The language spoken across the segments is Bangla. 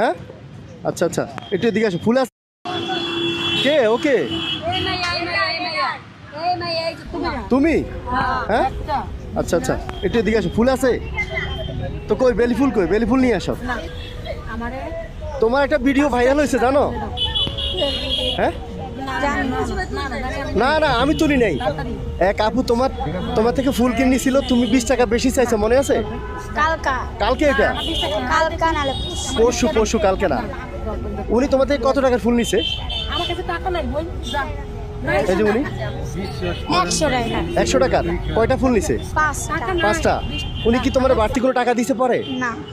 হ্যাঁ আচ্ছা আচ্ছা, একটু এদিকে আসো। ফুল আছে কে? ওকে তুমি? হ্যাঁ আচ্ছা আচ্ছা, একটু এদিকে আসো। ফুল আছে তো কই? বেলি ফুল কই? বেলি ফুল নিয়ে আসো। তোমার একটা ভিডিও ভাইরাল হয়েছে জানো? হ্যাঁ না না, আমি তুলি নাই। এক আপু তোমার তোমার থেকে ফুল কিনেছিল, তুমি 20 টাকা বেশি চাইছো, মনে আছে? কালকে এটা পরশু পরশু, কালকে না। উনি তোমার থেকে কত টাকার ফুল নিছে? এই যে উনি 100 টাকার কয়টা ফুল নিছে? 5টা। উনি কি তোমার বাড়তি কোনো টাকা দিতে পারে?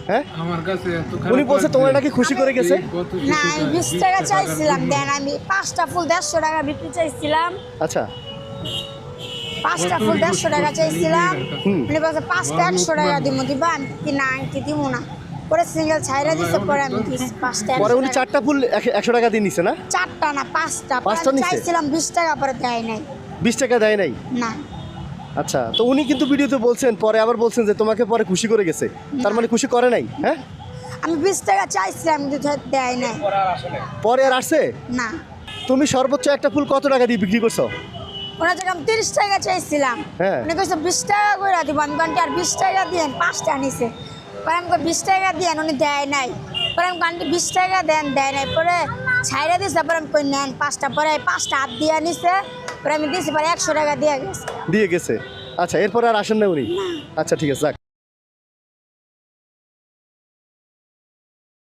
হ্যাঁ উনি বলছে তোমার নাকি খুশি করে গেছে। না, আমি 20 টাকা চাইছিলাম, দেন আমি 5টা ফুল 150 টাকা বিক্রি চাইছিলাম। আচ্ছা 5টা ফুল 150 টাকা চাইছিলাম, উনি বলছে 5টা 100 টাকা দিব, দিবা? আমি কি না, আমি কি দিব না। পরে সিঙ্গেল ছাইরা দিছে, পরে আমি 5টা পরে উনি 4টা ফুল 100 টাকা দিয়ে নিছে না? 4টা না 5টা। 5টা নিছে? চাইছিলাম 20 টাকা, পরে দেয় নাই। 20 টাকা দেয় নাই? না আচ্ছা, তো উনি কিন্তু ভিডিওতে বলছেন, পরে আবার বলছেন যে তোমাকে পরে খুশি করে গেছে। তার মানে খুশি করে নাই? হ্যাঁ আমি 20 টাকা চাইছিলাম, কিন্তু দেয় নাই। পরে আর আসছে? না, তুমি সর্বোচ্চ একটা ফুল কত টাকা দিয়ে বিক্রি করছো? ওনার জায়গায় আমি 30 টাকা চাইছিলাম, হ্যাঁ। উনি কইছে 20 টাকা করে দিব। আমি বলছি আর 20 টাকা দিয়েন, 5টা নিছে। পরে আমি 20 টাকা দিয়েন, উনি দেয় নাই। পরে আমি কান্টি 20 টাকা দেন, দেয় নাই। পরে ছাইরা দিছে, পরে আমি কই নেন 5টা। পরে 5টা হাত দিয়ে নিছে, পরে আমি দিয়েছি, পরে 100 টাকা দিয়ে গেছে। দিয়ে গেছে। আচ্ছা, এরপরে আর আসেন না উনি? আচ্ছা ঠিক আছে, যাক।